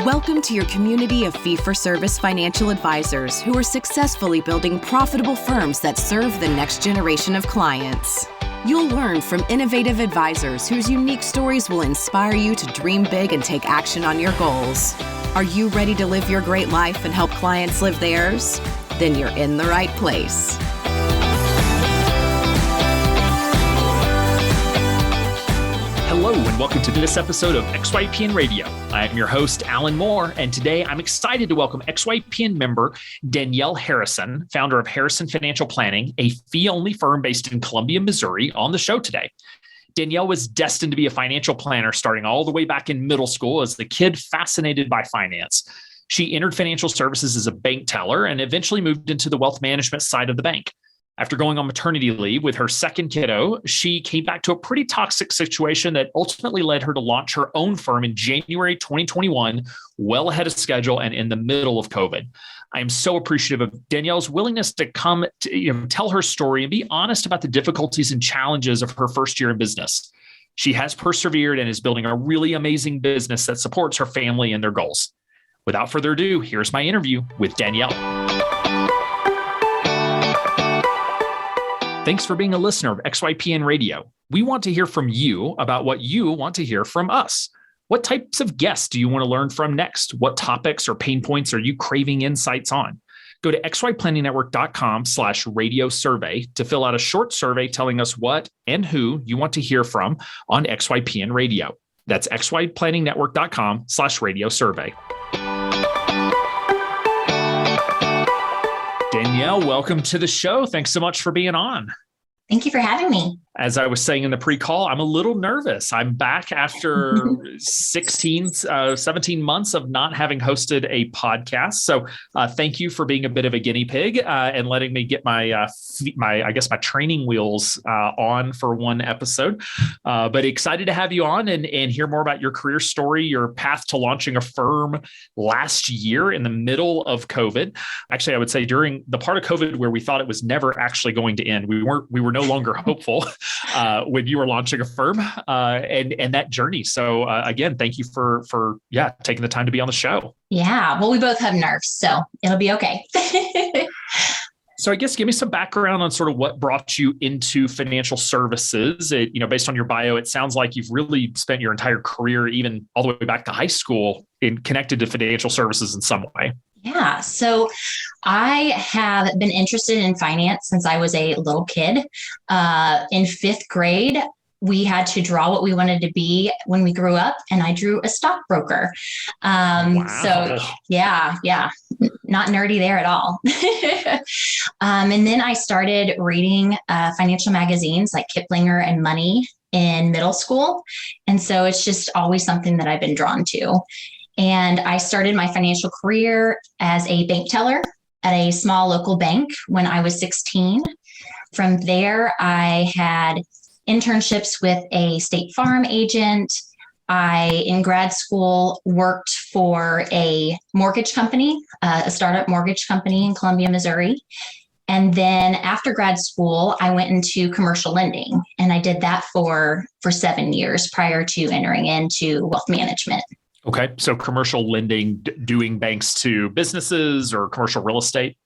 Welcome to your community of fee-for-service financial advisors who are successfully building profitable firms that serve the next generation of clients. You'll learn from innovative advisors whose unique stories will inspire you to dream big and take action on your goals. Are you ready to live your great life and help clients live theirs? Then you're in the right place. Hello and welcome to this episode of XYPN Radio. I am your host, Alan Moore, and today I'm excited to welcome XYPN member Danielle Harrison, founder of Harrison Financial Planning, a fee-only firm based in Columbia, Missouri, on the show today. Danielle was destined to be a financial planner starting all the way back in middle school as a kid fascinated by finance. She entered financial services as a bank teller and eventually moved into the wealth management side of the bank. After going on maternity leave with her second kiddo, she came back to a pretty toxic situation that ultimately led her to launch her own firm in January 2021, well ahead of schedule and in the middle of COVID. I am so appreciative of Danielle's willingness to come to tell her story and be honest about the difficulties and challenges of her first year in business. She has persevered and is building a really amazing business that supports her family and their goals. Without further ado, here's my interview with Danielle. Thanks for being a listener of XYPN Radio. We want to hear from you about what you want to hear from us. What types of guests do you want to learn from next? What topics or pain points are you craving insights on? Go to xyplanningnetwork.com/radio survey to fill out a short survey telling us what and who you want to hear from on XYPN Radio. That's xyplanningnetwork.com/radio survey. Danielle, welcome to the show. Thanks so much for being on. Thank you for having me. As I was saying in the pre-call, I'm a little nervous. I'm back after 17 months of not having hosted a podcast. So thank you for being a bit of a guinea pig and letting me get my training wheels on for one episode. But excited to have you on and hear more about your career story, your path to launching a firm last year in the middle of COVID. Actually, I would say during the part of COVID where we thought it was never actually going to end, we were no longer hopeful. When you were launching a firm and that journey. So again, thank you for taking the time to be on the show. Yeah, well, we both have nerves, so it'll be okay. So I guess give me some background on sort of what brought you into financial services. Based on your bio, it sounds like you've really spent your entire career, even all the way back to high school, connected to financial services in some way. Yeah. So I have been interested in finance since I was a little kid. In fifth grade, we had to draw what we wanted to be when we grew up, and I drew a stockbroker. Wow. So yeah, not nerdy there at all. And then I started reading financial magazines like Kiplinger and Money in middle school. And so it's just always something that I've been drawn to. And I started my financial career as a bank teller at a small local bank when I was 16. From there, I had internships with a State Farm agent. In grad school, worked for a mortgage company, a startup mortgage company in Columbia, Missouri. And then after grad school, I went into commercial lending, and I did that for 7 years prior to entering into wealth management. Okay. So commercial lending, doing banks to businesses or commercial real estate?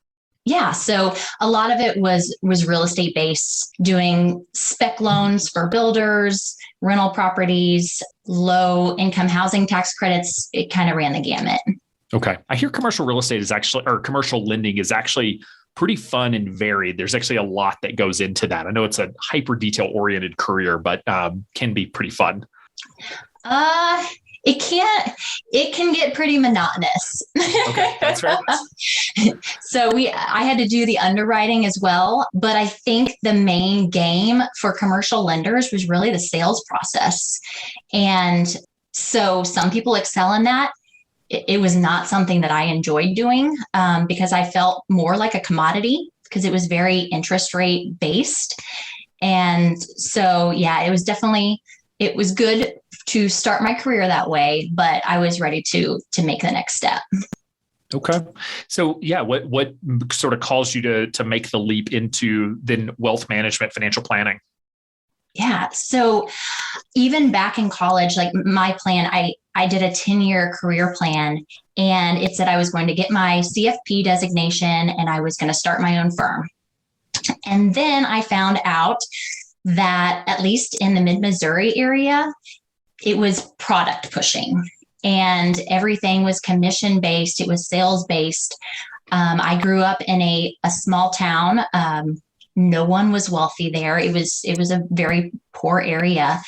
Yeah. So a lot of it was real estate based, doing spec loans for builders, rental properties, low income housing tax credits. It kind of ran the gamut. Okay. I hear commercial real estate commercial lending is actually pretty fun and varied. There's actually a lot that goes into that. I know it's a hyper detail oriented career, but can be pretty fun. It can get pretty monotonous. Okay, that's fair. So I had to do the underwriting as well, but I think the main game for commercial lenders was really the sales process. And so some people excel in that. It was not something that I enjoyed doing because I felt more like a commodity because it was very interest rate based. And so, yeah, it was good to start my career that way, but I was ready to make the next step. Okay. So yeah, what sort of caused you to make the leap into then wealth management, financial planning? Yeah. So even back in college, like my plan, I did a 10-year career plan, and it said I was going to get my CFP designation and I was going to start my own firm. And then I found out that at least in the mid-Missouri area, it was product pushing and everything was commission based. It was sales based. I grew up in a small town. No one was wealthy there. It was a very poor area.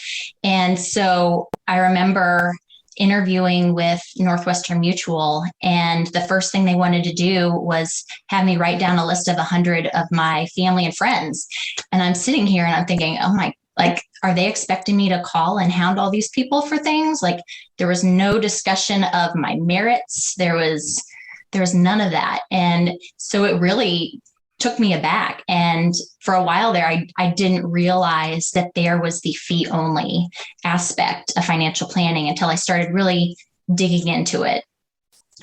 And so I remember interviewing with Northwestern Mutual, and the first thing they wanted to do was have me write down a list of 100 of my family and friends. And I'm sitting here and I'm thinking, oh my, like, are they expecting me to call and hound all these people for things? Like, there was no discussion of my merits. There was none of that. And so it really took me aback. And for a while there, I didn't realize that there was the fee only aspect of financial planning until I started really digging into it.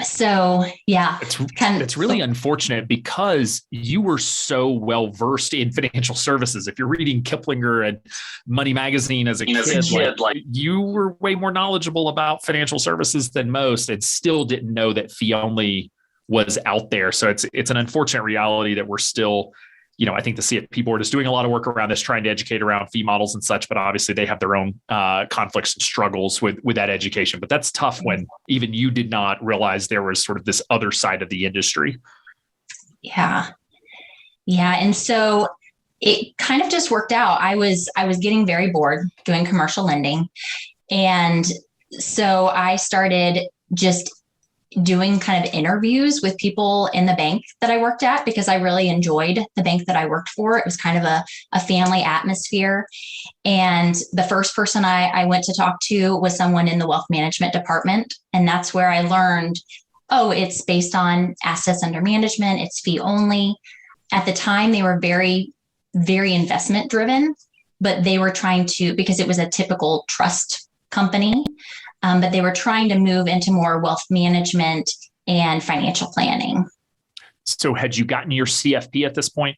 So yeah, it's really unfortunate because you were so well versed in financial services. If you're reading Kiplinger and Money Magazine as a kid, like you were way more knowledgeable about financial services than most, and still didn't know that fee only was out there. So it's an unfortunate reality that we're still, I think the CFP board is doing a lot of work around this, trying to educate around fee models and such, but obviously they have their own conflicts and struggles with that education. But that's tough when even you did not realize there was sort of this other side of the industry. Yeah. Yeah. And so it kind of just worked out. I was getting very bored doing commercial lending. And so I started just doing kind of interviews with people in the bank that I worked at, because I really enjoyed the bank that I worked for. It was kind of a family atmosphere. And the first person I went to talk to was someone in the wealth management department. And that's where I learned, oh, it's based on assets under management. It's fee only. At the time, they were very, very investment driven, but they were trying to, because it was a typical trust company, but they were trying to move into more wealth management and financial planning. So had you gotten your CFP at this point?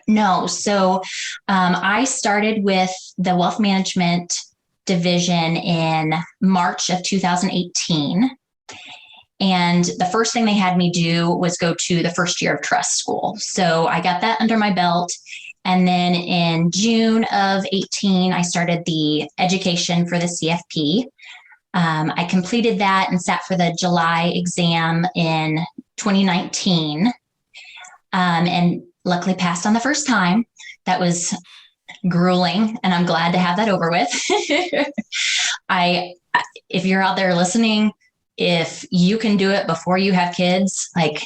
No. So I started with the wealth management division in March of 2018. And the first thing they had me do was go to the first year of trust school. So I got that under my belt. And then in June of 18, I started the education for the CFP. I completed that and sat for the July exam in 2019, and luckily passed on the first time. That was grueling, and I'm glad to have that over with. If you're out there listening, if you can do it before you have kids, like,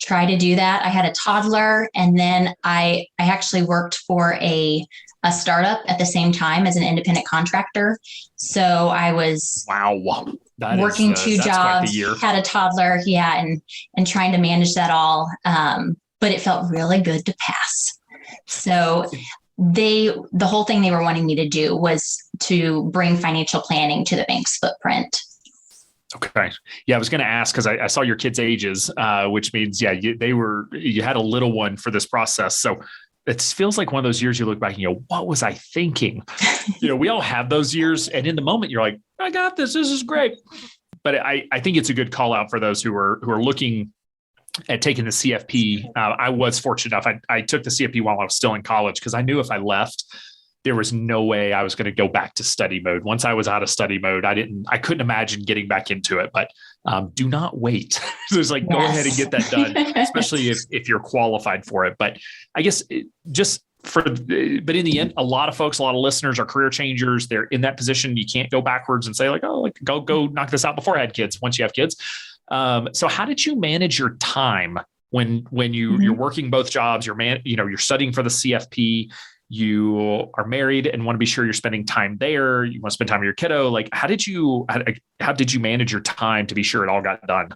try to do that. I had a toddler, and then I actually worked for a startup at the same time as an independent contractor. So I was working two jobs, had a toddler, and trying to manage that all. But it felt really good to pass. So the whole thing they were wanting me to do was to bring financial planning to the bank's footprint. Okay. Yeah, I was going to ask, because I saw your kids' ages, which means, you had a little one for this process. So it feels like one of those years you look back and you go, what was I thinking? We all have those years. And in the moment, you're like, I got this. This is great. But I think it's a good call out for those who are looking at taking the CFP. I was fortunate enough. I took the CFP while I was still in college, because I knew if I left, there was no way I was going to go back to study mode. Once I was out of study mode, I couldn't imagine getting back into it, but do not wait. There's go ahead and get that done, especially if you're qualified for it. But I guess but in the end, a lot of folks, a lot of listeners are career changers. They're in that position. You can't go backwards and say go knock this out before I had kids, once you have kids. So how did you manage your time when you're working both jobs, you're studying for the CFP, you are married and want to be sure you're spending time there. You want to spend time with your kiddo. How did you manage your time to be sure it all got done?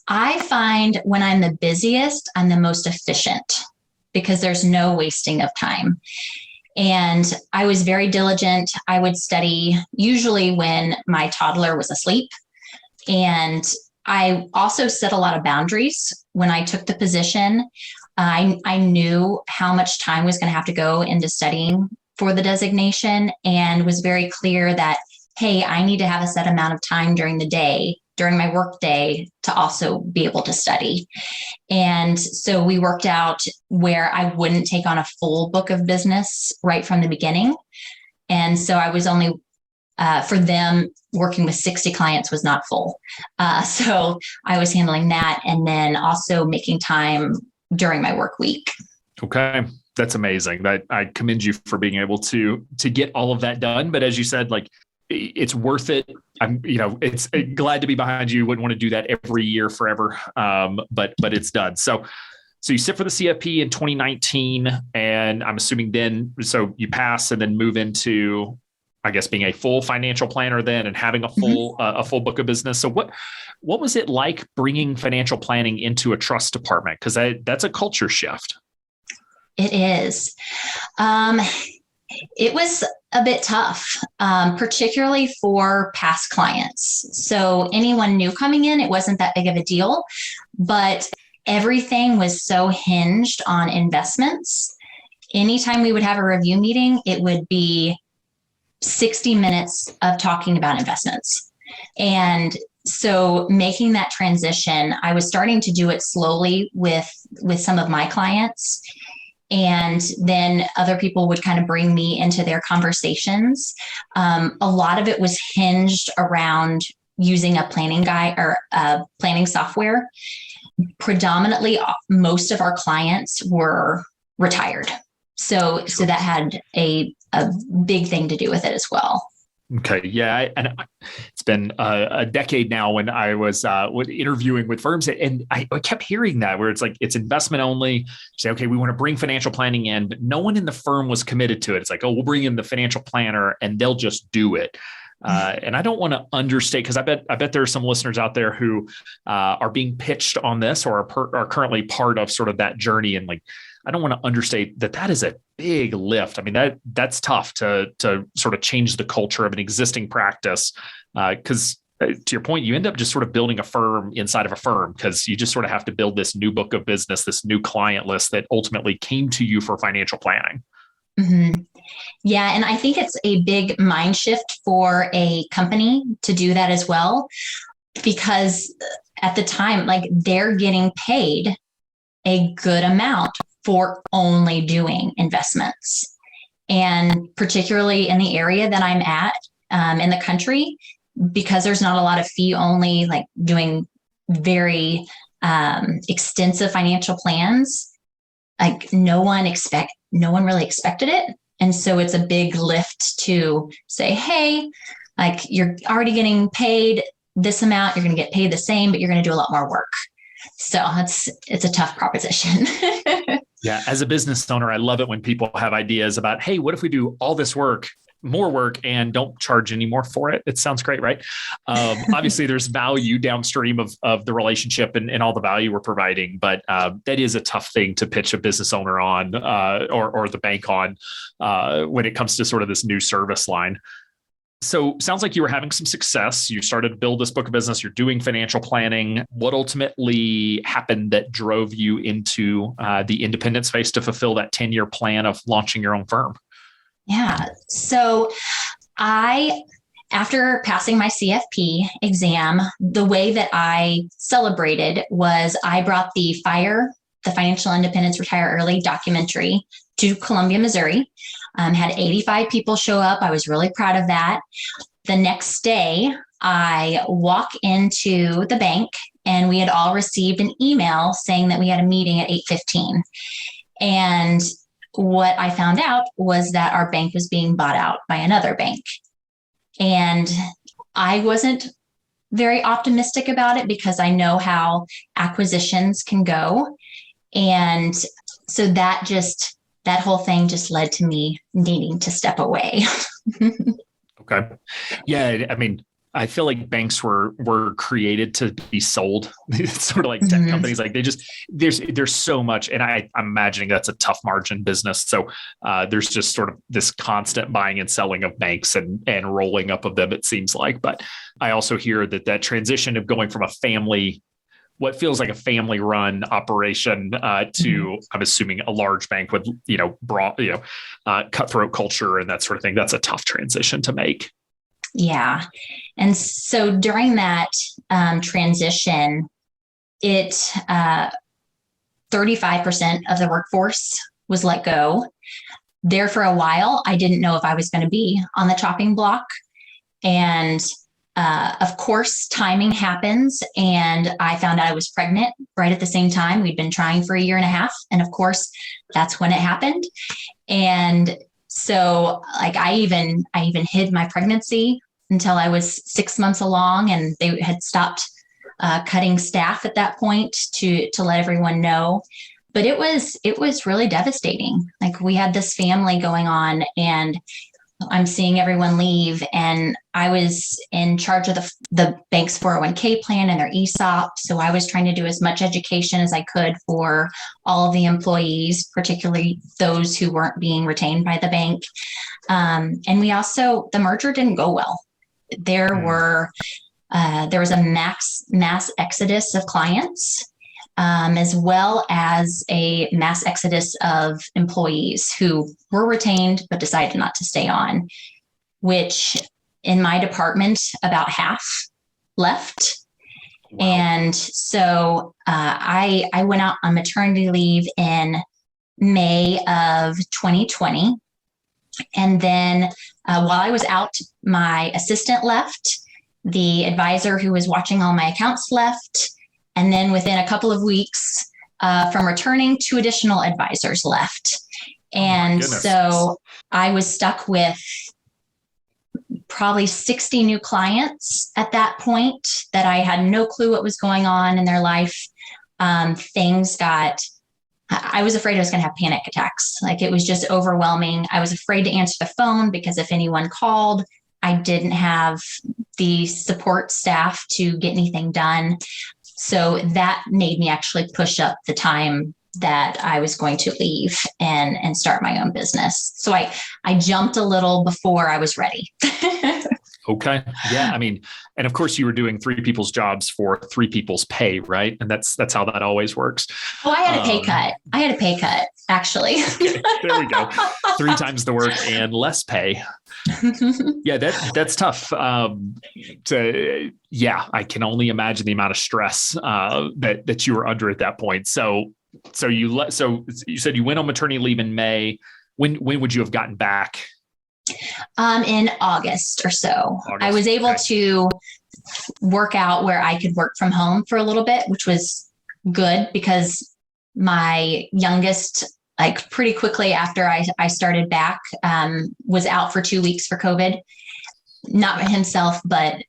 I find when I'm the busiest, I'm the most efficient, because there's no wasting of time. And I was very diligent. I would study usually when my toddler was asleep. And I also set a lot of boundaries when I took the position. I knew how much time was going to have to go into studying for the designation and was very clear that, hey, I need to have a set amount of time during the day, during my work day, to also be able to study. And so we worked out where I wouldn't take on a full book of business right from the beginning. And so I was only, for them, working with 60 clients was not full. So I was handling that and then also making time during my work week. Okay. That's amazing. I commend you for being able to get all of that done. But as you said, like, it's worth it. It's glad to be behind you. Wouldn't want to do that every year forever. But it's done. So you sit for the CFP in 2019, and I'm assuming then, so you pass and then move into, I guess, being a full financial planner then and having a full book of business. So what was it like bringing financial planning into a trust department? Because that's a culture shift. It is. It was a bit tough, particularly for past clients. So anyone new coming in, it wasn't that big of a deal, but everything was so hinged on investments. Anytime we would have a review meeting, it would be 60 minutes of talking about investments. And so making that transition, I was starting to do it slowly with some of my clients. And then other people would kind of bring me into their conversations. A lot of it was hinged around using a planning guide or a planning software. Predominantly, most of our clients were retired. So that had a big thing to do with it as well. Okay. Yeah. And it's been a decade now when I was interviewing with firms, and I kept hearing that where it's like, it's investment only. Say, okay, we want to bring financial planning in, but no one in the firm was committed to it. It's like, oh, we'll bring in the financial planner and they'll just do it. And I don't want to understate, because I bet there are some listeners out there who are being pitched on this or are currently part of sort of that journey. And like, I don't want to understate that is a big lift. I mean, that's tough to sort of change the culture of an existing practice. Because to your point, you end up just sort of building a firm inside of a firm, because you just sort of have to build this new book of business, this new client list that ultimately came to you for financial planning. Mm-hmm. Yeah. And I think it's a big mind shift for a company to do that as well, because at the time, like, they're getting paid a good amount for only doing investments. And particularly in the area that I'm at in the country, because there's not a lot of fee only, like doing very extensive financial plans, like no one really expected it. And so it's a big lift to say, hey, like, you're already getting paid this amount, you're going to get paid the same, but you're going to do a lot more work. So it's a tough proposition. Yeah. As a business owner, I love it when people have ideas about, hey, what if we do all this work, more work, and don't charge any more for it? It sounds great, right? Obviously, there's value downstream of the relationship and all the value we're providing, but that is a tough thing to pitch a business owner on or the bank on when it comes to sort of this new service line. So sounds like you were having some success. You started to build this book of business. You're doing financial planning. What ultimately happened that drove you into the independent space to fulfill that 10-year plan of launching your own firm? Yeah. So after passing my CFP exam, the way that I celebrated was I brought the Financial Independence Retire Early documentary to Columbia, Missouri. Had 85 people show up. I was really proud of that. The next day, I walk into the bank and we had all received an email saying that we had a meeting at 8:15. And what I found out was that our bank was being bought out by another bank. And I wasn't very optimistic about it because I know how acquisitions can go. And so that whole thing just led to me needing to step away. Okay. Yeah. I mean, I feel like banks were created to be sold. It's sort of like tech companies. Like there's so much, and I'm imagining that's a tough margin business. So there's just sort of this constant buying and selling of banks and rolling up of them, it seems like. But I also hear that transition of going from a family what feels like a family-run operation to, I'm assuming, a large bank with broad, cutthroat culture and that sort of thing. That's a tough transition to make. Yeah, and so during that transition, 35% of the workforce was let go. There for a while, I didn't know if I was going to be on the chopping block. And of course, timing happens. And I found out I was pregnant right at the same time. We'd been trying for a year and a half. And of course, that's when it happened. And so like I even hid my pregnancy until I was 6 months along, and they had stopped cutting staff at that point to let everyone know. But it was really devastating. Like we had this family going on, and I'm seeing everyone leave, and I was in charge of the bank's 401k plan and their ESOP. So I was trying to do as much education as I could for all of the employees, particularly those who weren't being retained by the bank. And the merger didn't go well. There was a mass exodus of clients, as well as a mass exodus of employees who were retained but decided not to stay on, which in my department, about half left. Wow. And so I went out on maternity leave in May of 2020. And then while I was out, my assistant left, the advisor who was watching all my accounts left. And then within a couple of weeks from returning, 2 additional advisors left. And so I was stuck with probably 60 new clients at that point that I had no clue what was going on in their life. I was afraid I was going to have panic attacks. Like it was just overwhelming. I was afraid to answer the phone because if anyone called, I didn't have the support staff to get anything done. So that made me actually push up the time that I was going to leave and start my own business. So I jumped a little before I was ready. Okay. Yeah. I mean, and of course you were doing 3 people's jobs for 3 people's pay, right? And that's how that always works. Oh, I had a pay cut. I had a pay cut, actually. Okay, there we go. 3 times the work and less pay. Yeah, that's tough. I can only imagine the amount of stress that you were under at that point. So you said you went on maternity leave in May. When would you have gotten back? In August or so. I was able to work out where I could work from home for a little bit, which was good because my youngest, like pretty quickly after I started back, was out for 2 weeks for COVID. Not himself, but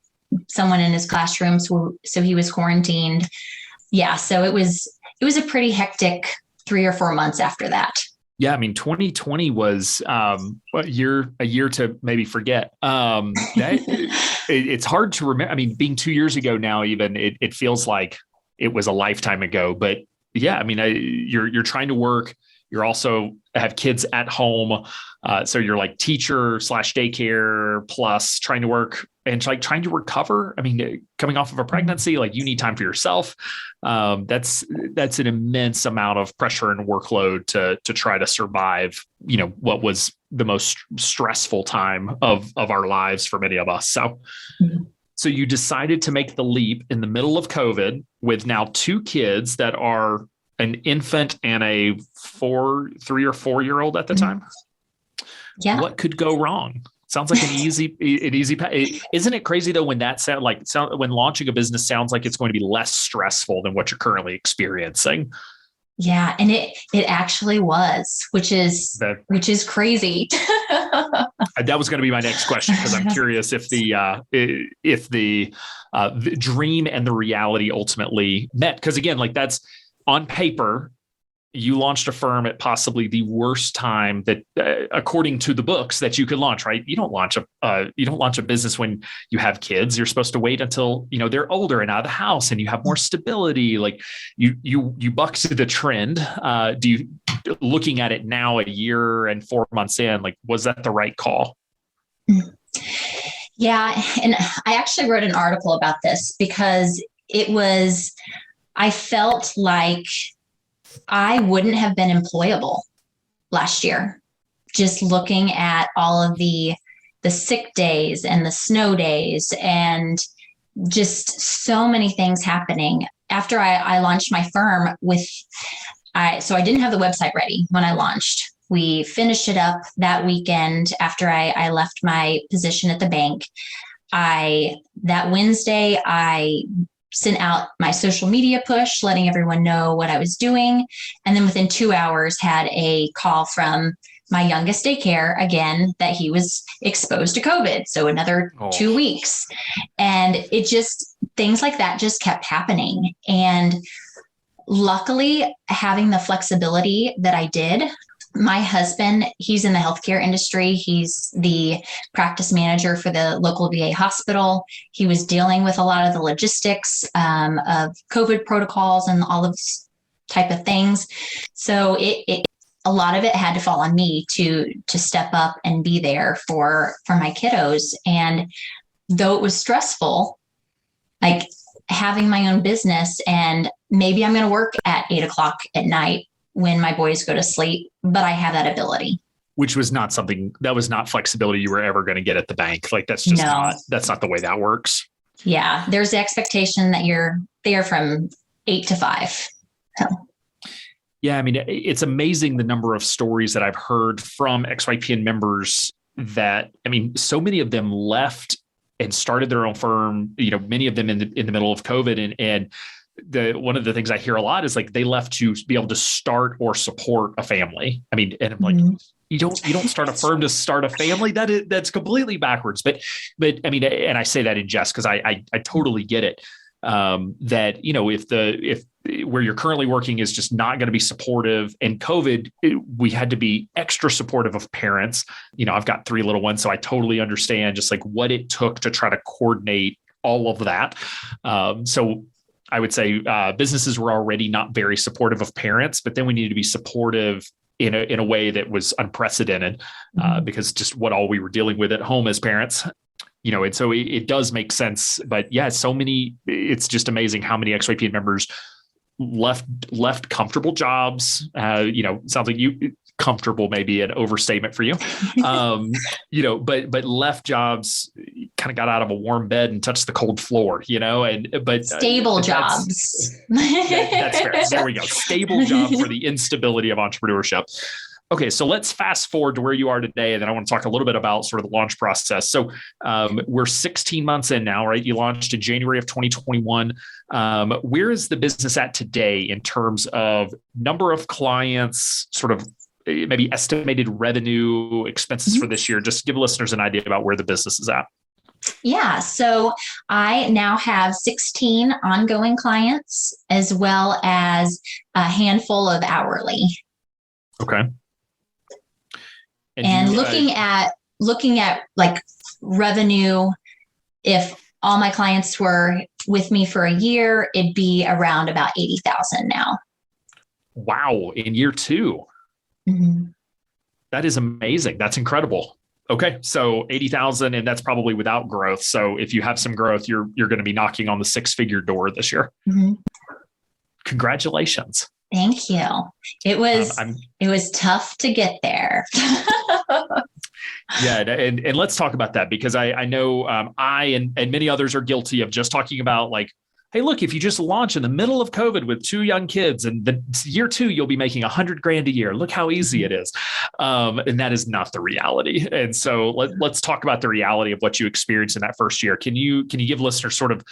someone in his classroom. So he was quarantined. Yeah. So it was a pretty hectic 3 or 4 months after that. Yeah, I mean, 2020 was a year to maybe forget. It's hard to remember. I mean, being 2 years ago now, even it feels like it was a lifetime ago. But yeah, I mean, you're trying to work. You're also have kids at home, so you're like teacher / daycare plus trying to work and like trying to recover. I mean, coming off of a pregnancy, like you need time for yourself. That's an immense amount of pressure and workload to try to survive, what was the most stressful time of our lives for many of us. So you decided to make the leap in the middle of COVID with now 2 kids that are an infant and a 3 or 4 year old at the time. Yeah. What could go wrong? Sounds like an easy. Isn't it crazy though when when launching a business sounds like it's going to be less stressful than what you're currently experiencing? Yeah, and it actually was, which is crazy. That was going to be my next question because I'm curious if the dream and the reality ultimately met. Because again, like that's on paper. You launched a firm at possibly the worst time that, according to the books, that you could launch. Right? You don't launch a business when you have kids. You're supposed to wait until they're older and out of the house, and you have more stability. Like you bucked the trend. Looking at it now, a year and 4 months in, like was that the right call? Yeah, and I actually wrote an article about this because I felt like I wouldn't have been employable last year. Just looking at all of the sick days and the snow days and just so many things happening. After I launched my firm so I didn't have the website ready when I launched. We finished it up that weekend after I left my position at the bank. That Wednesday, I sent out my social media push, letting everyone know what I was doing. And then within 2 hours, had a call from my youngest daycare again, that he was exposed to COVID. So another 2 weeks. And it just, things like that just kept happening. And luckily, having the flexibility that I did, my husband, he's in the healthcare industry. He's the practice manager for the local VA hospital. He was dealing with a lot of the logistics of COVID protocols and all of this type of things. So a lot of it had to fall on me to step up and be there for my kiddos. And though it was stressful, like having my own business, and maybe I'm going to work at 8:00 at night when my boys go to sleep, but I have that ability. Which was not something that was not flexibility you were ever going to get at the bank. Like that's just that's not the way that works. Yeah. There's the expectation that you're there from 8 to 5. So. Yeah. I mean, it's amazing the number of stories that I've heard from XYPN members that, I mean, so many of them left and started their own firm, many of them in the middle of COVID. And one of the things I hear a lot is like they left to be able to start or support a family. I mean, and I'm like, you don't start a firm to start a family. That's completely backwards. But I mean, and I say that in jest because I totally get it. That, if where you're currently working is just not going to be supportive, and COVID, we had to be extra supportive of parents. I've got 3 little ones, so I totally understand just like what it took to try to coordinate all of that. So I would say businesses were already not very supportive of parents, but then we needed to be supportive in a way that was unprecedented because just what all we were dealing with at home as parents. And so it does make sense. But yeah, it's just amazing how many XYPN members left comfortable jobs. Sounds like comfortable may be an overstatement for you. But left jobs, kind of got out of a warm bed and touched the cold floor, but stable jobs. That's fair. There we go. Stable job for the instability of entrepreneurship. Okay, so let's fast forward to where you are today, and then I want to talk a little bit about sort of the launch process. So we're 16 months in now, right? You launched in January of 2021. Where is the business at today in terms of number of clients, sort of maybe estimated revenue, expenses for this year? Just give listeners an idea about where the business is at. Yeah. So I now have 16 ongoing clients as well as a handful of hourly. Okay. And looking at like revenue, if all my clients were with me for a year, it'd be around about 80,000 now. Wow. In year 2. Mm-hmm. That is amazing. That's incredible. Okay. So 80,000, and that's probably without growth. So if you have some growth, you're going to be knocking on the 6-figure door this year. Mm-hmm. Congratulations. Thank you. It was tough to get there. Yeah. And let's talk about that, because I know I and many others are guilty of just talking about like, hey, look, if you just launch in the middle of COVID with 2 young kids, and the year 2, you'll be making $100,000 a year. Look how easy it is. And that is not the reality. And so let's talk about the reality of what you experienced in that first year. Can you give listeners sort of,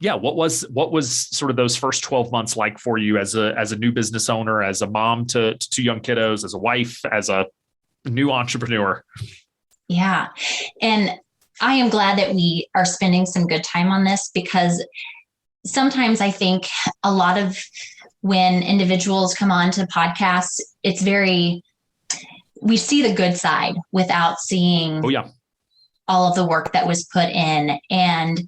what was sort of those first 12 months like for you as a new business owner, as a mom to 2 young kiddos, as a wife, as a new entrepreneur? Yeah. And I am glad that we are spending some good time on this, because sometimes I think a lot of when individuals come on to podcasts, we see the good side without seeing all of the work that was put in. And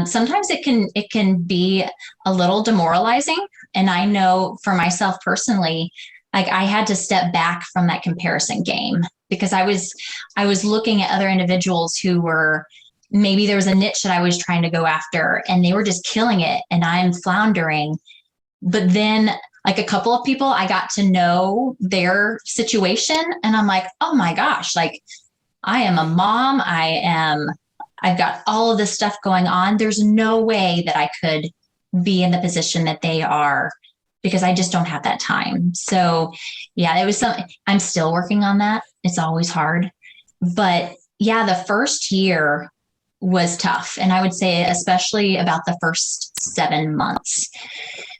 sometimes it can be a little demoralizing. And I know for myself personally, like I had to step back from that comparison game, because I was looking at other individuals who were maybe there was a niche that I was trying to go after and they were just killing it and I'm floundering. But then like a couple of people, I got to know their situation and I'm like, oh my gosh, like I am a mom. I've got all of this stuff going on. There's no way that I could be in the position that they are because I just don't have that time. So yeah, it was something I'm still working on that. It's always hard, but yeah, the first year was tough. And I would say especially about the first 7 months.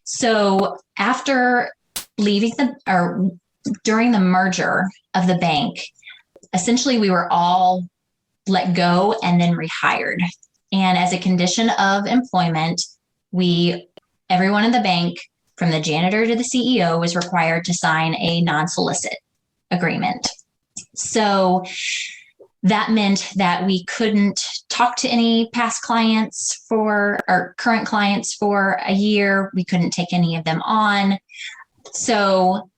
So after during the merger of the bank, essentially we were all let go and then rehired. And as a condition of employment, everyone in the bank, from the janitor to the CEO, was required to sign a non-solicit agreement. So that meant that we couldn't talk to any past clients or current clients for a year. We couldn't take any of them on. So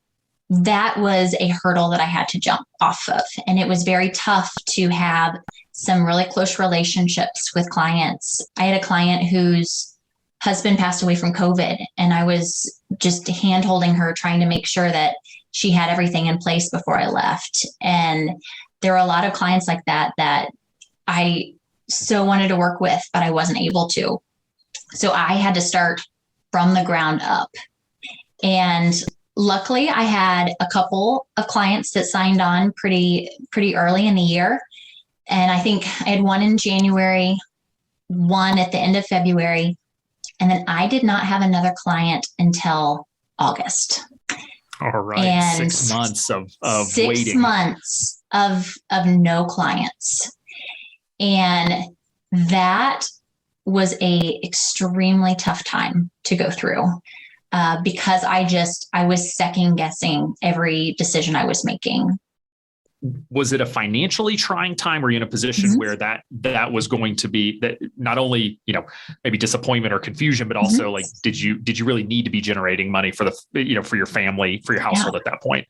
that was a hurdle that I had to jump off of. And it was very tough to have some really close relationships with clients. I had a client whose husband passed away from COVID, and I was just hand-holding her, trying to make sure that she had everything in place before I left. And there were a lot of clients like that I so wanted to work with, but I wasn't able to. So I had to start from the ground up. And luckily, I had a couple of clients that signed on pretty early in the year. And I think I had one in January, one at the end of February, and then I did not have another client until August. All right. And 6 months of 6 waiting. months of no clients. And that was a extremely tough time to go through because I was second guessing every decision I was making. Was it a financially trying time? Were you in a position where that was going to be that not only, maybe disappointment or confusion, but also like, did you really need to be generating money for for your family, for your household at that point?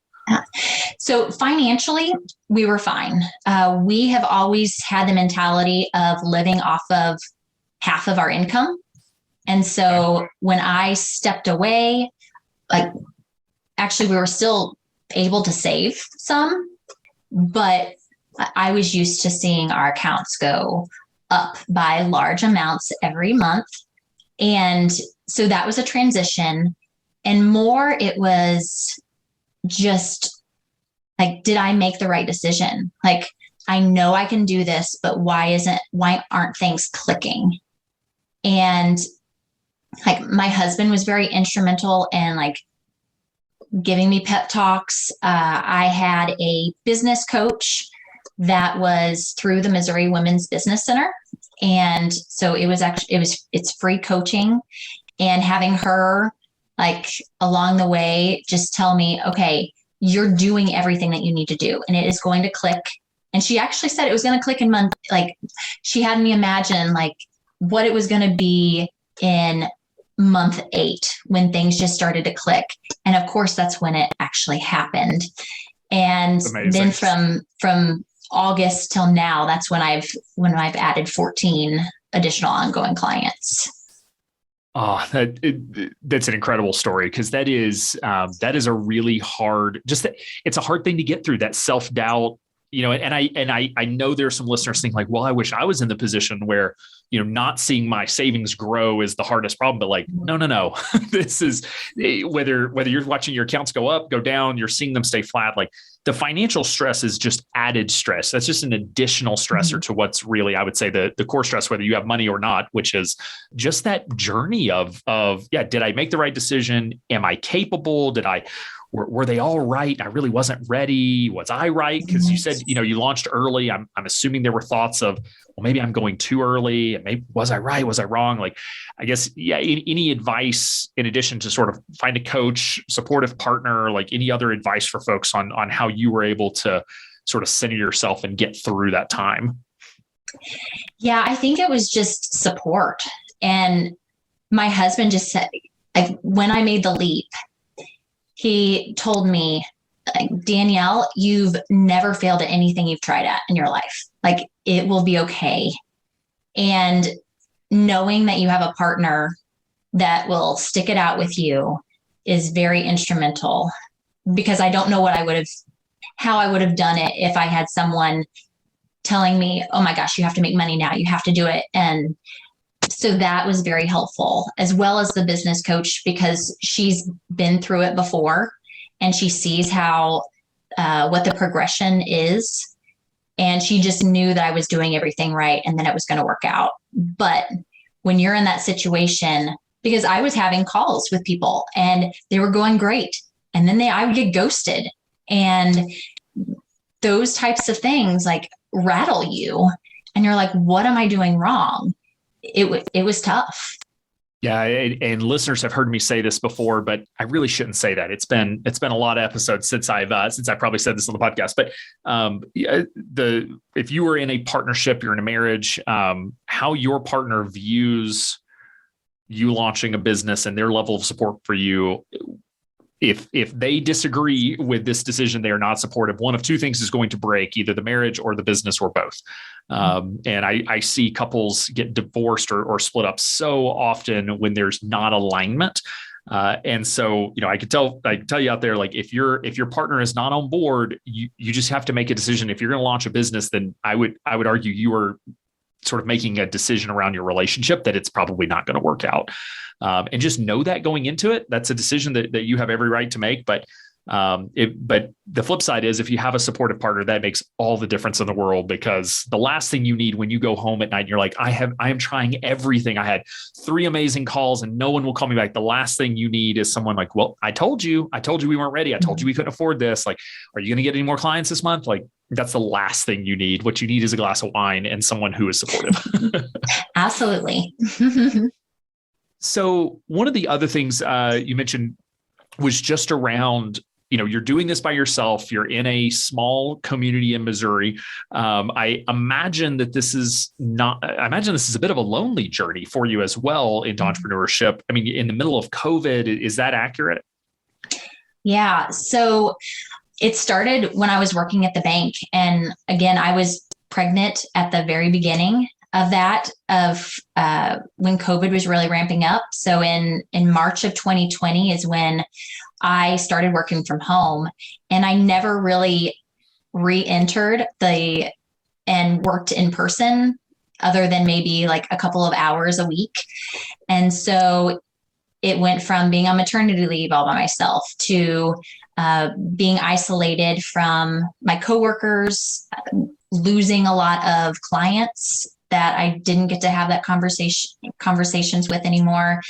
So financially, we were fine. We have always had the mentality of living off of half of our income. And so when I stepped away, actually we were still able to save some, but I was used to seeing our accounts go up by large amounts every month. And so that was a transition. And more, it was just like, did I make the right decision? Like, I know I can do this, but why aren't things clicking? And like, my husband was very instrumental in like giving me pep talks. I had a business coach that was through the Missouri Women's Business Center. And so it's free coaching, and having her like along the way, just tell me, okay, you're doing everything that you need to do and it is going to click. And she actually said it was going to click in month. Like, she had me imagine like what it was going to be in month 8 when things just started to click. And of course, that's when it actually happened. And then from August till now, that's when I've added 14 additional ongoing clients. Oh, that's an incredible story, because that is a really hard, it's a hard thing to get through, that self-doubt, and I know there's some listeners thinking like, well, I wish I was in the position where, not seeing my savings grow is the hardest problem, but like, no, this is whether you're watching your accounts go up, go down, you're seeing them stay flat. Like, the financial stress is just added stress. That's just an additional stressor to what's really, I would say, the core stress, whether you have money or not, which is just that journey of, did I make the right decision? Am I capable? Were they all right? I really wasn't ready. Was I right? Because you said, you launched early. I'm assuming there were thoughts of, well, maybe I'm going too early. Maybe, was I right? Was I wrong? Like, I guess, any advice in addition to sort of find a coach, supportive partner, like any other advice for folks on how you were able to sort of center yourself and get through that time? Yeah, I think it was just support. And my husband just said, like, when I made the leap, he told me, Danielle, you've never failed at anything you've tried at in your life. Like, it will be okay. And knowing that you have a partner that will stick it out with you is very instrumental, because I don't know how I would have done it if I had someone telling me, oh my gosh, you have to make money now, you have to do it. And so that was very helpful, as well as the business coach, because she's been through it before and she sees what the progression is. And she just knew that I was doing everything right and then it was going to work out. But when you're in that situation, because I was having calls with people and they were going great, and then I would get ghosted, and those types of things like rattle you, and you're like, what am I doing wrong? It was tough. Yeah, and listeners have heard me say this before, but I really shouldn't say that. It's been a lot of episodes since I probably said this on the podcast. But if you were in a partnership, you're in a marriage, how your partner views you launching a business and their level of support for you, if they disagree with this decision, they are not supportive. One of two things is going to break: either the marriage or the business, or both. And I see couples get divorced or split up so often when there's not alignment. And so, I could tell you out there, like if your partner is not on board, you just have to make a decision. If you're going to launch a business, then I would argue you are sort of making a decision around your relationship that it's probably not going to work out. And just know that going into it. That's a decision that you have every right to make. But the flip side is, if you have a supportive partner, that makes all the difference in the world, because the last thing you need when you go home at night and you're like, I am trying everything. I had 3 amazing calls and no one will call me back. The last thing you need is someone like, well, I told you we weren't ready. I told you we couldn't afford this. Like, are you going to get any more clients this month? Like, that's the last thing you need. What you need is a glass of wine and someone who is supportive. Absolutely. So one of the other things you mentioned was just around, you're doing this by yourself. You're in a small community in Missouri. I imagine this is a bit of a lonely journey for you as well into entrepreneurship. I mean, in the middle of COVID, is that accurate? Yeah. So it started when I was working at the bank. And again, I was pregnant at the very beginning of when COVID was really ramping up. So in March of 2020 is when I started working from home, and I never really re-entered and worked in person other than maybe like a couple of hours a week. And so it went from being on maternity leave all by myself to being isolated from my coworkers, losing a lot of clients that I didn't get to have that conversations with anymore.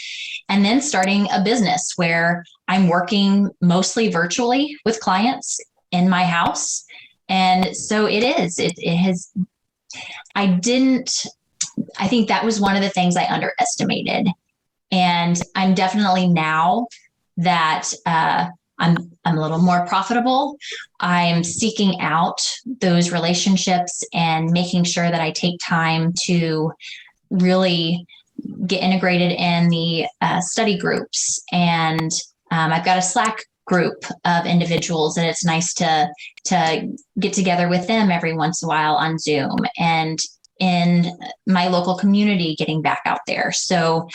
And then starting a business where I'm working mostly virtually with clients in my house. And so it has, I think that was one of the things I underestimated. And I'm definitely, now that I'm a little more profitable, I'm seeking out those relationships and making sure that I take time to really get integrated in the study groups. And I've got a Slack group of individuals, and it's nice to get together with them every once in a while on Zoom, and in my local community, getting back out there. So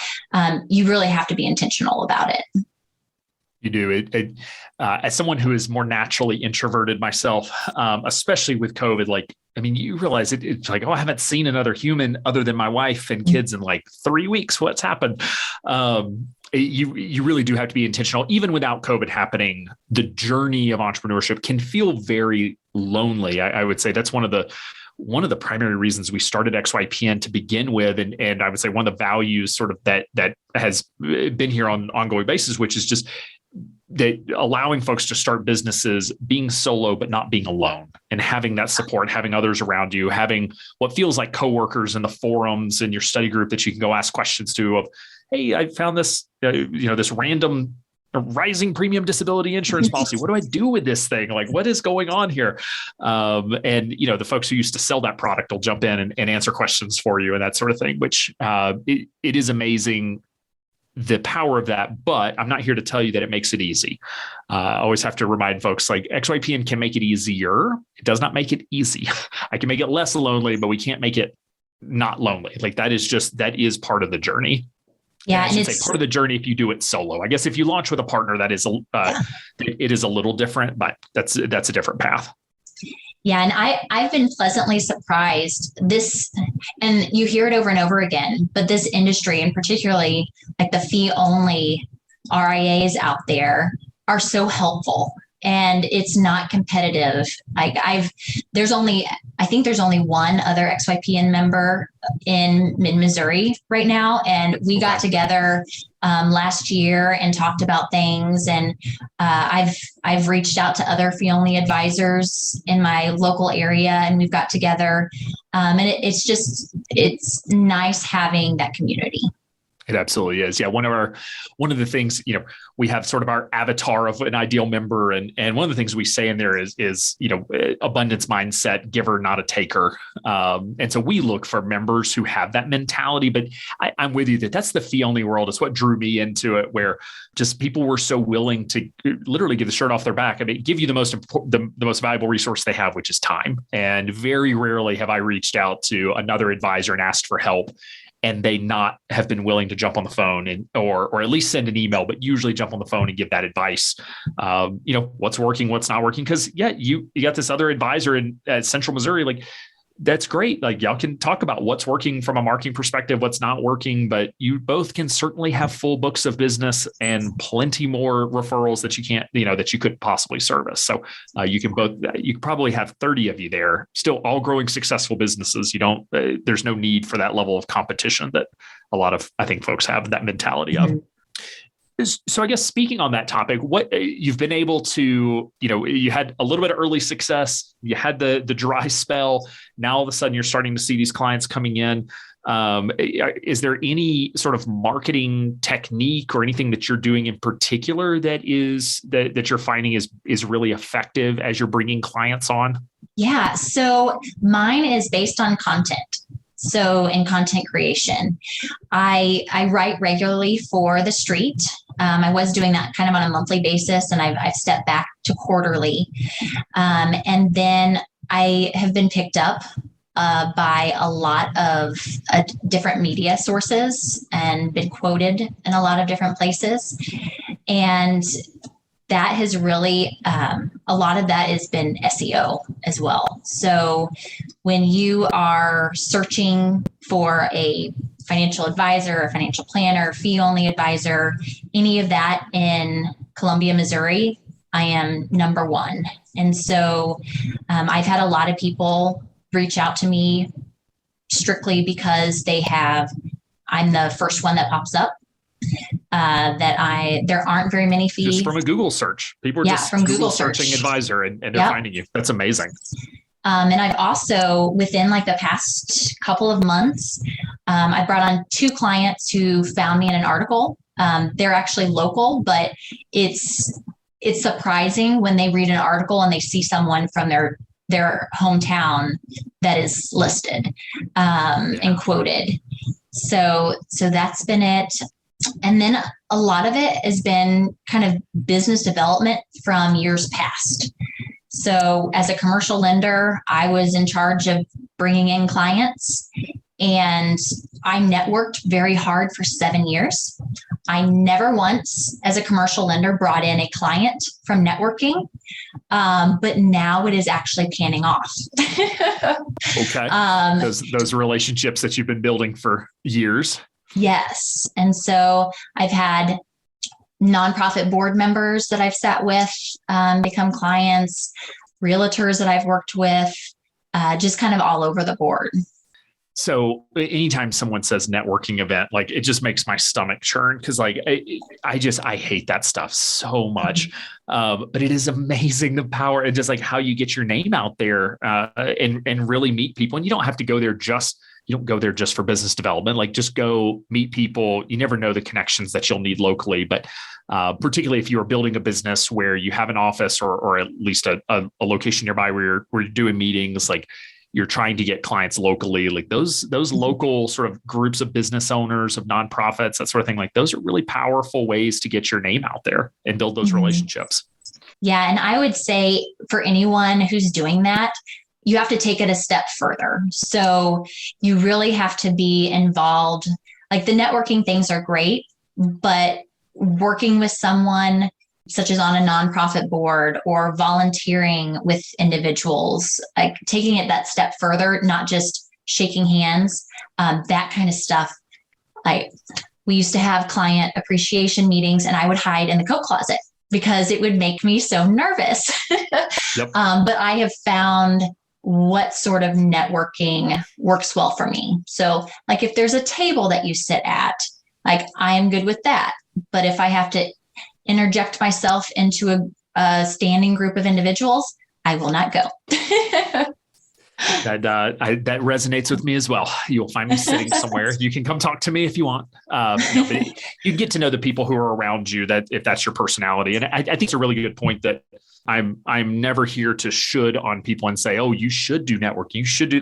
you really have to be intentional about it. You do. As someone who is more naturally introverted myself, especially with COVID, you realize it's like, I haven't seen another human other than my wife and kids in like 3 weeks. What's happened? You really do have to be intentional. Even without COVID happening, the journey of entrepreneurship can feel very lonely. I would say that's one of the primary reasons we started XYPN to begin with. And I would say one of the values sort of that has been here on an ongoing basis, which is just that allowing folks to start businesses being solo, but not being alone, and having that support, having others around you, having what feels like coworkers in the forums in your study group that you can go ask questions to of, hey, I found this, this random rising premium disability insurance policy. What do I do with this thing? Like, what is going on here? And the folks who used to sell that product will jump in and answer questions for you and that sort of thing, which it is amazing, the power of that. But I'm not here to tell you that it makes it easy. I always have to remind folks, like, XYPN can make it easier. It does not make it easy. I can make it less lonely, but we can't make it not lonely. Like that is part of the journey. Yeah. And I should say part of the journey if you do it solo. I guess if you launch with a partner, that is it is a little different, but that's a different path. Yeah. And I've been pleasantly surprised this, and you hear it over and over again, but this industry, and particularly like the fee only RIAs out there, are so helpful. And it's not competitive. I think there's only one other XYPN member in mid-Missouri right now. And we got together last year and talked about things. And I've reached out to other fee-only advisors in my local area, and we've got together. And it's nice having that community. It absolutely is. Yeah. One of the things, we have sort of our avatar of an ideal member. And one of the things we say in there is, abundance mindset, giver, not a taker. And so we look for members who have that mentality, but I'm with you that's the fee only world. It's what drew me into it, where just people were so willing to literally give the shirt off their back. I mean, give you the most valuable resource they have, which is time. And very rarely have I reached out to another advisor and asked for help, and they not have been willing to jump on the phone or at least send an email, but usually jump on the phone and give that advice. What's working, what's not working. Because you got this other advisor in Central Missouri, like that's great. Like y'all can talk about what's working from a marketing perspective, what's not working, but you both can certainly have full books of business and plenty more referrals that you can't, that you couldn't possibly service. So you probably have 30 of you there, still all growing successful businesses. There's no need for that level of competition that a lot of, I think, folks have that mentality of. So I guess speaking on that topic, what you've been able to, you had a little bit of early success, you had the dry spell. Now all of a sudden you're starting to see these clients coming in. Is there any sort of marketing technique or anything that you're doing in particular that you're finding is really effective as you're bringing clients on? Yeah. So mine is based on content. So in content creation, I write regularly for The Street. I was doing that kind of on a monthly basis, and I've stepped back to quarterly. And then I have been picked up by a lot of different media sources and been quoted in a lot of different places. And that has really, a lot of that has been SEO as well. So when you are searching for a financial advisor, a financial planner, fee-only advisor, any of that in Columbia, Missouri, I am number one. And so I've had a lot of people reach out to me strictly because I'm the first one that pops up. There aren't very many fees. Just from a Google search. People are just from Google searching advisor and they're finding you. That's amazing. And I've also, within like the past couple of months, I brought on 2 clients who found me in an article. They're actually local, but it's surprising when they read an article and they see someone from their hometown that is listed and quoted. So that's been it. And then a lot of it has been kind of business development from years past. So as a commercial lender, I was in charge of bringing in clients, and I networked very hard for 7 years. I never once, as a commercial lender, brought in a client from networking, but now it is actually panning off. Okay. Those relationships that you've been building for years. Yes. And so I've had nonprofit board members that I've sat with become clients, realtors that I've worked with, just kind of all over the board. So anytime someone says networking event, like it just makes my stomach churn because like I hate that stuff so much. But it is amazing the power and just like how you get your name out there and really meet people. And you don't have to go there you don't go there just for business development, like just go meet people. You never know the connections that you'll need locally, but particularly if you're building a business where you have an office or at least a location nearby where you're doing meetings, like you're trying to get clients locally, like those local sort of groups of business owners, of nonprofits, that sort of thing, like those are really powerful ways to get your name out there and build those relationships. Yeah. And I would say for anyone who's doing that, you have to take it a step further. So you really have to be involved. Like the networking things are great, but working with someone such as on a nonprofit board or volunteering with individuals, like taking it that step further, not just shaking hands, that kind of stuff. We used to have client appreciation meetings and I would hide in the coat closet because it would make me so nervous. Yep. But I have found what sort of networking works well for me. So like if there's a table that you sit at, like I am good with that. But if I have to interject myself into a standing group of individuals, I will not go. That resonates with me as well. You'll find me sitting somewhere. You can come talk to me if you want. But you get to know the people who are around you, that if that's your personality. And I think it's a really good point that I'm never here to should on people and say, oh, you should do networking. You should do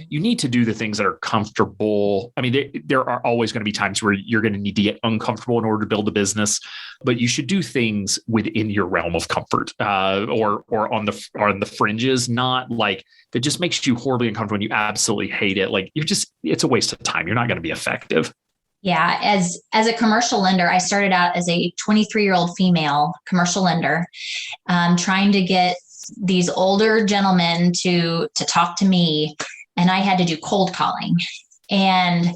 you need to do the things that are comfortable. I mean, there are always going to be times where you're going to need to get uncomfortable in order to build a business, but you should do things within your realm of comfort, or on the fringes, not like that just makes you horribly uncomfortable and you absolutely hate it. Like it's a waste of time. You're not going to be effective. Yeah. As a commercial lender, I started out as a 23-year-old female commercial lender, trying to get these older gentlemen to talk to me. And I had to do cold calling and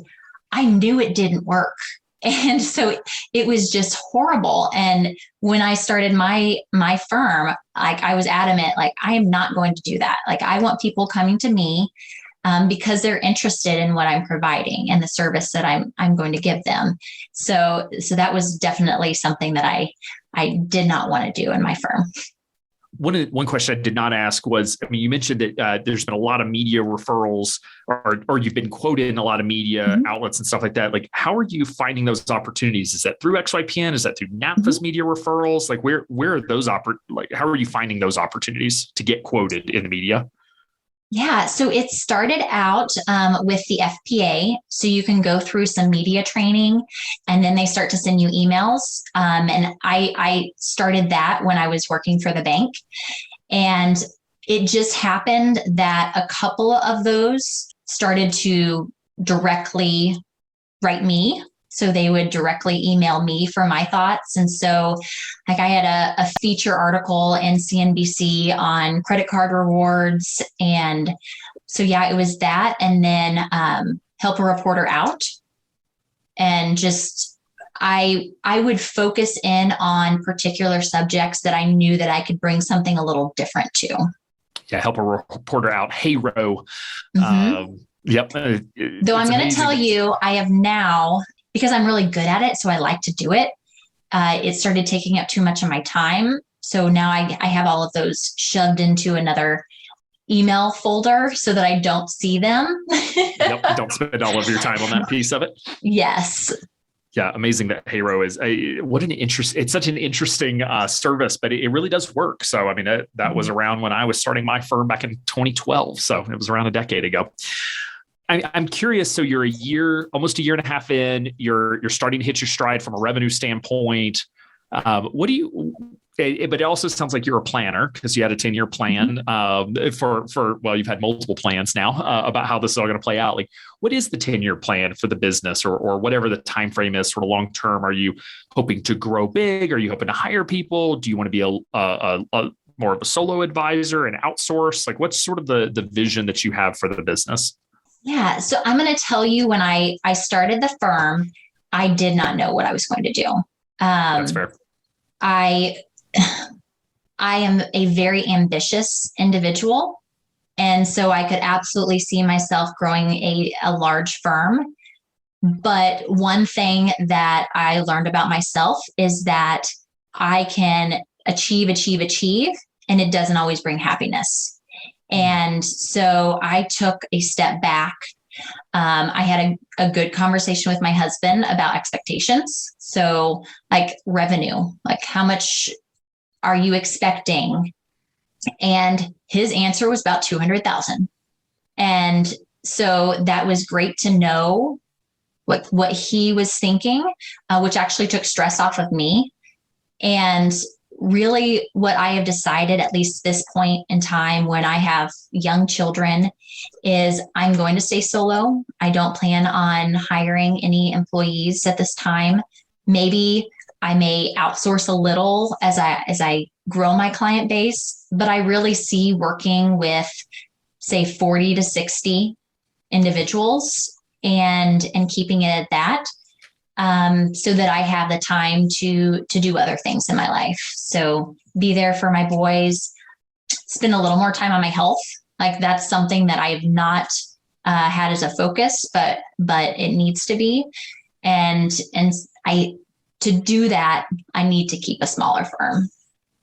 I knew it didn't work. And so it was just horrible. And when I started my firm, like I was adamant, like I am not going to do that. Like I want people coming to me because they're interested in what I'm providing and the service that I'm going to give them. So that was definitely something that I did not want to do in my firm. One question I did not ask was, I mean, you mentioned that there's been a lot of media referrals, or you've been quoted in a lot of media outlets and stuff like that. Like, how are you finding those opportunities? Is that through XYPN? Is that through NAPFA's media referrals? Like, where are those how are you finding those opportunities to get quoted in the media? Yeah, so it started out with the FPA. So you can go through some media training and then they start to send you emails. And I started that when I was working for the bank. And it just happened that a couple of those started to directly write me. So they would directly email me for my thoughts. And so like I had a feature article in CNBC on credit card rewards. And so, yeah, it was that. And then help a reporter out. And just, I would focus in on particular subjects that I knew that I could bring something a little different to. Yeah, help a reporter out. Heyro. Yep. Though I'm going to tell you, I have now, because I'm really good at it, so I like to do it. It started taking up too much of my time. So now I have all of those shoved into another email folder so that I don't see them. Yep, don't spend all of your time on that piece of it. Yes. Yeah, amazing that Heyro is it's such an interesting service, but it really does work. So, I mean, that was around when I was starting my firm back in 2012. So it was around a decade ago. I'm curious. So you're almost a year and a half in, you're starting to hit your stride from a revenue standpoint. But it also sounds like you're a planner because you had a 10-year plan you've had multiple plans now about how this is all going to play out. Like, what is the 10-year plan for the business or whatever the time frame is for long term? Are you hoping to grow big? Are you hoping to hire people? Do you want to be a more of a solo advisor and outsource? Like, what's sort of the vision that you have for the business? Yeah. So I'm going to tell you, when I started the firm, I did not know what I was going to do. That's fair. I am a very ambitious individual. And so I could absolutely see myself growing a large firm. But one thing that I learned about myself is that I can achieve, and it doesn't always bring happiness. And so I took a step back. I had a good conversation with my husband about expectations. So like revenue, like how much are you expecting? And his answer was about 200,000. And so that was great to know what he was thinking, which actually took stress off of me. And really what I have decided, at least this point in time when I have young children, is I'm going to stay solo. I don't plan on hiring any employees at this time. Maybe I may outsource a little as I grow my client base, but I really see working with, say, 40 to 60 individuals and keeping it at that. So that I have the time to do other things in my life. So be there for my boys, spend a little more time on my health. Like that's something that I have not had as a focus, but it needs to be. And to do that, I need to keep a smaller firm.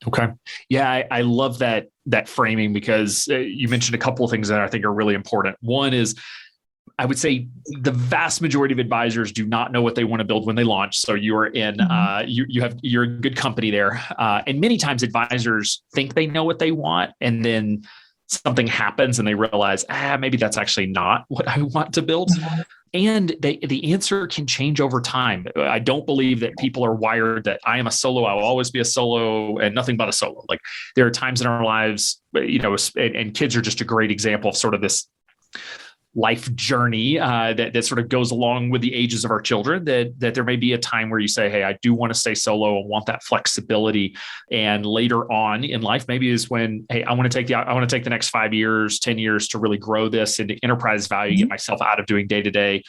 Okay. Yeah, I love that framing, because you mentioned a couple of things that I think are really important. One is, I would say the vast majority of advisors do not know what they want to build when they launch. So you are in, you're in good company there. And many times advisors think they know what they want, and then something happens and they realize, maybe that's actually not what I want to build. Mm-hmm. And the answer can change over time. I don't believe that people are wired that I am a solo, I will always be a solo and nothing but a solo. Like there are times in our lives, and kids are just a great example of sort of this life journey that sort of goes along with the ages of our children, that there may be a time where you say, hey, I do want to stay solo and want that flexibility. And later on in life, maybe is when, hey, I want to take the next 5 years, 10 years to really grow this into enterprise value, get myself out of doing day to day.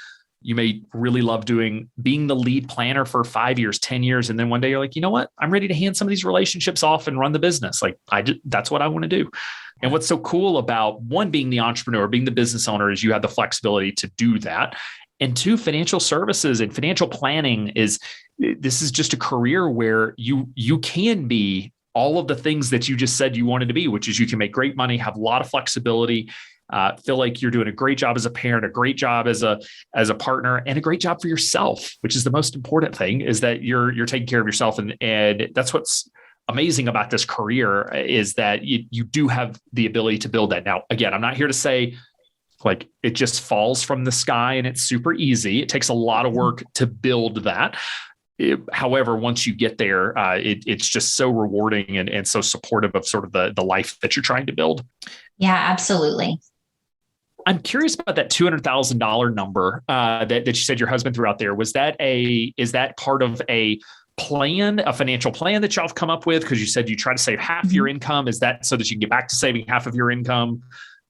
You may really love being the lead planner for 5 years, 10 years. And then one day you're like, you know what? I'm ready to hand some of these relationships off and run the business. Like that's what I want to do. And what's so cool about one, being the entrepreneur, being the business owner, is you have the flexibility to do that. And two, financial services and financial planning this is just a career where you can be all of the things that you just said you wanted to be, which is you can make great money, have a lot of flexibility, feel like you're doing a great job as a parent, a great job as a partner, and a great job for yourself, which is the most important thing, is that you're taking care of yourself. And that's what's amazing about this career, is that you do have the ability to build that. Now, again, I'm not here to say like it just falls from the sky and it's super easy. It takes a lot of work to build that. However, once you get there, it's just so rewarding and so supportive of sort of the life that you're trying to build. Yeah, absolutely. I'm curious about that $200,000 number that you said your husband threw out there. Is that part of a financial plan that y'all have come up with? Because you said you try to save half your income. Is that so that you can get back to saving half of your income?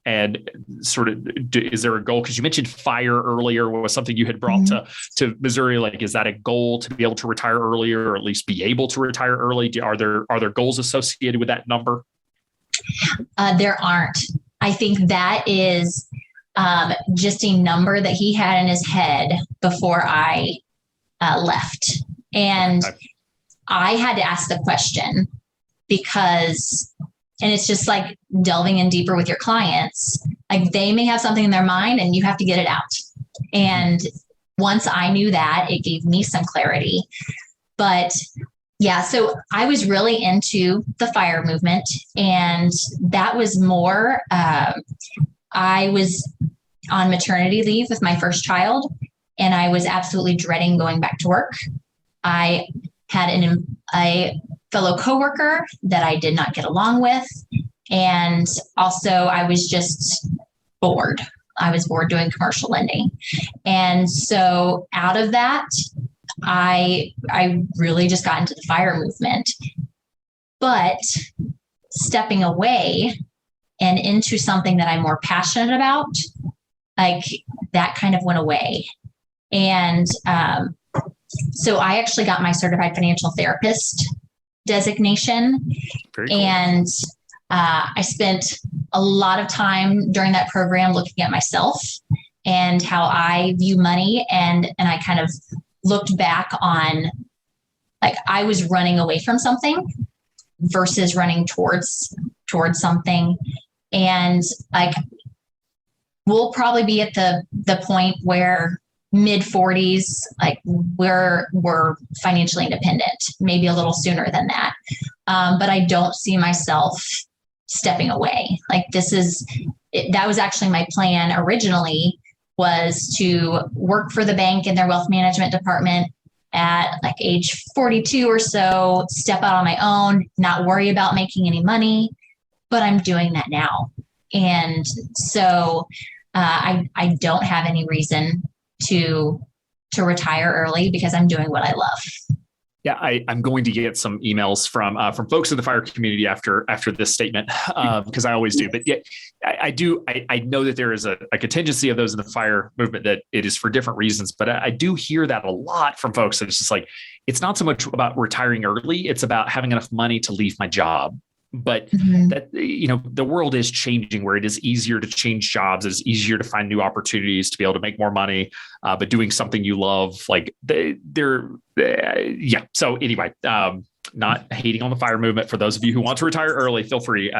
And sort of, is there a goal? Because you mentioned FIRE earlier was something you had brought to Missouri. Like, is that a goal to be able to retire earlier, or at least be able to retire early? Are there goals associated with that number? There aren't. I think that is just a number that he had in his head before I left. And I had to ask the question, because, and it's just like delving in deeper with your clients, like they may have something in their mind and you have to get it out. And once I knew that, it gave me some clarity. But yeah, so I was really into the FIRE movement, and that was more, I was on maternity leave with my first child, and I was absolutely dreading going back to work. I had a fellow coworker that I did not get along with. And also I was just bored. I was bored doing commercial lending. And so out of that, I really just got into the FIRE movement. But stepping away and into something that I'm more passionate about, like that kind of went away. And so I actually got my certified financial therapist designation. Very cool. And I spent a lot of time during that program looking at myself and how I view money. And I kind of looked back on, like, I was running away from something versus running towards something. And like, we'll probably be at the point where mid 40s, like we're financially independent, maybe a little sooner than that. But I don't see myself stepping away. Like that was actually my plan originally, was to work for the bank in their wealth management department at like age 42 or so, step out on my own, not worry about making any money, but I'm doing that now. And so I don't have any reason to retire early because I'm doing what I love. Yeah, I'm going to get some emails from folks in the fire community after this statement, because I always do. But yeah, I know that there is a contingency of those in the fire movement that it is for different reasons. But I do hear that a lot from folks. That it's just like, it's not so much about retiring early. It's about having enough money to leave my job. But that, the world is changing where it is easier to change jobs. It's easier to find new opportunities to be able to make more money, but doing something you love, like yeah. So anyway, not hating on the fire movement. For those of you who want to retire early, feel free.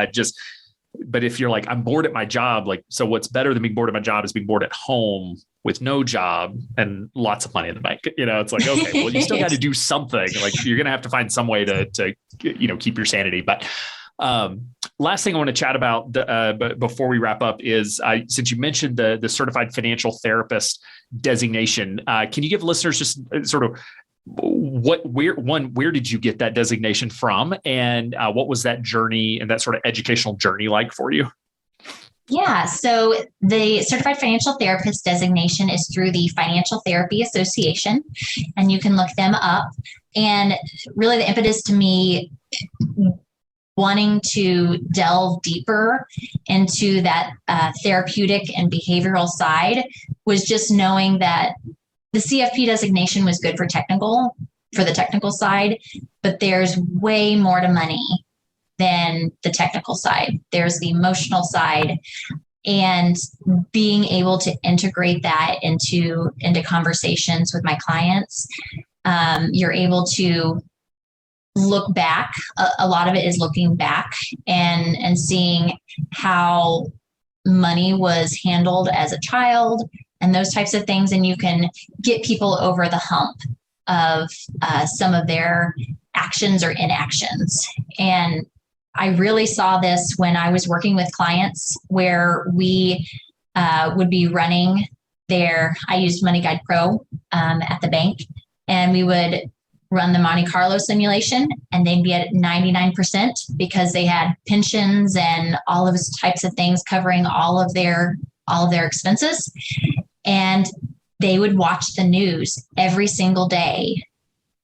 But if you're like, I'm bored at my job, like, so what's better than being bored at my job is being bored at home with no job and lots of money in the bank. It's like, okay, well, you still got to do something. Like, you're going to have to find some way to keep your sanity. But last thing I want to chat about before we wrap up is, since you mentioned the certified financial therapist designation, can you give listeners just sort of where did you get that designation from, and what was that journey and that sort of educational journey like for you? Yeah, so the certified financial therapist designation is through the Financial Therapy Association, and you can look them up. And really, the impetus to me wanting to delve deeper into that therapeutic and behavioral side was just knowing that the CFP designation was good for the technical side, but there's way more to money than the technical side. There's the emotional side, and being able to integrate that into conversations with my clients. You're able to look back. A lot of it is looking back and seeing how money was handled as a child and those types of things. And you can get people over the hump of some of their actions or inactions. And I really saw this when I was working with clients where we would be running I used Money Guide Pro at the bank, and we would run the Monte Carlo simulation, and they'd be at 99% because they had pensions and all of those types of things covering all of their expenses. And they would watch the news every single day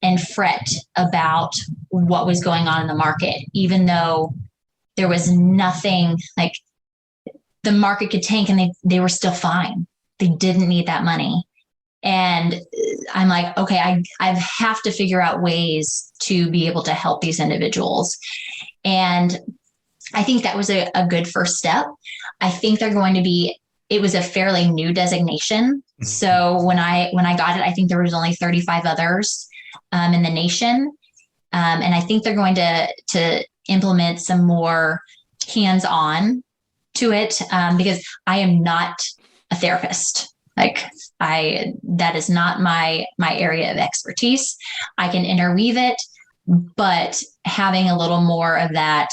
and fret about what was going on in the market, even though there was nothing, like the market could tank and they were still fine. They didn't need that money. And I'm like, okay, I have to figure out ways to be able to help these individuals. And I think that was a good first step. I think it was a fairly new designation. Mm-hmm. So when I got it, I think there was only 35 others in the nation. And I think they're going to implement some more hands-on to it because I am not a therapist. That is not my area of expertise. I can interweave it, but having a little more of that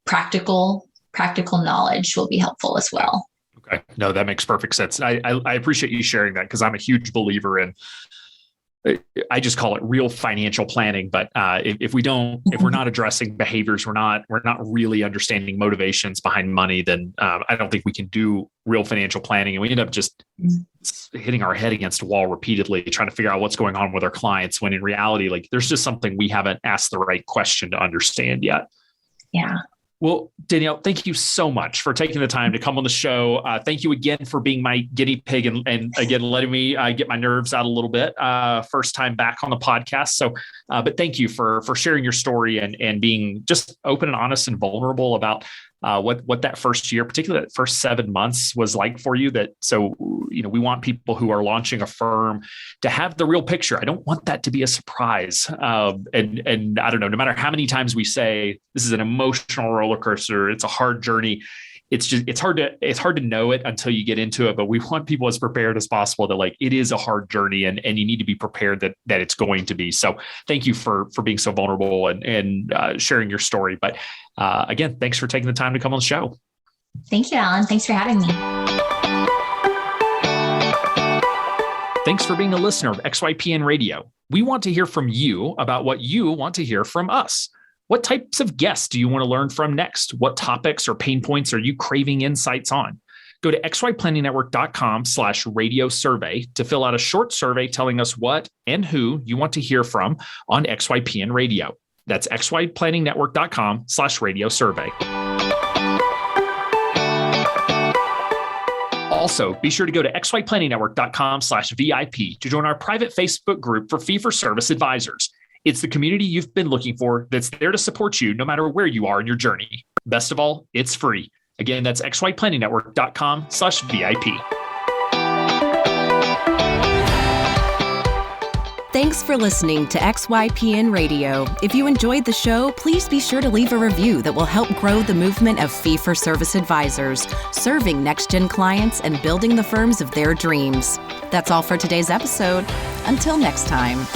practical knowledge will be helpful as well. Okay. No, that makes perfect sense. I appreciate you sharing that, because I'm a huge believer in, I just call it real financial planning. But if we're not addressing behaviors, we're not really understanding motivations behind money, then I don't think we can do real financial planning. And we end up just hitting our head against a wall repeatedly, trying to figure out what's going on with our clients, when in reality, like, there's just something we haven't asked the right question to understand yet. Yeah. Well, Danielle, thank you so much for taking the time to come on the show. Thank you again for being my guinea pig and again, letting me get my nerves out a little bit. First time back on the podcast. So, but thank you for sharing your story and being just open and honest and vulnerable about what that first year, particularly that first 7 months, was like for you. We want people who are launching a firm to have the real picture. I don't want that to be a surprise. And I don't know, no matter how many times we say this is an emotional roller coaster, it's a hard journey, it's hard to know it until you get into it. But we want people as prepared as possible that, like, it is a hard journey and you need to be prepared that it's going to be. So thank you for being so vulnerable and sharing your story. But again, thanks for taking the time to come on the show. Thank you, Alan. Thanks for having me. Thanks for being a listener of XYPN Radio. We want to hear from you about what you want to hear from us. What types of guests do you want to learn from next? What topics or pain points are you craving insights on? Go to xyplanningnetwork.com/radio survey to fill out a short survey telling us what and who you want to hear from on XYPN Radio. That's xyplanningnetwork.com/radio survey. Also, be sure to go to xyplanningnetwork.com/VIP to join our private Facebook group for fee-for-service advisors. It's the community you've been looking for that's there to support you no matter where you are in your journey. Best of all, it's free. Again, that's xyplanningnetwork.com/VIP. Thanks for listening to XYPN Radio. If you enjoyed the show, please be sure to leave a review that will help grow the movement of fee-for-service advisors, serving next-gen clients and building the firms of their dreams. That's all for today's episode. Until next time.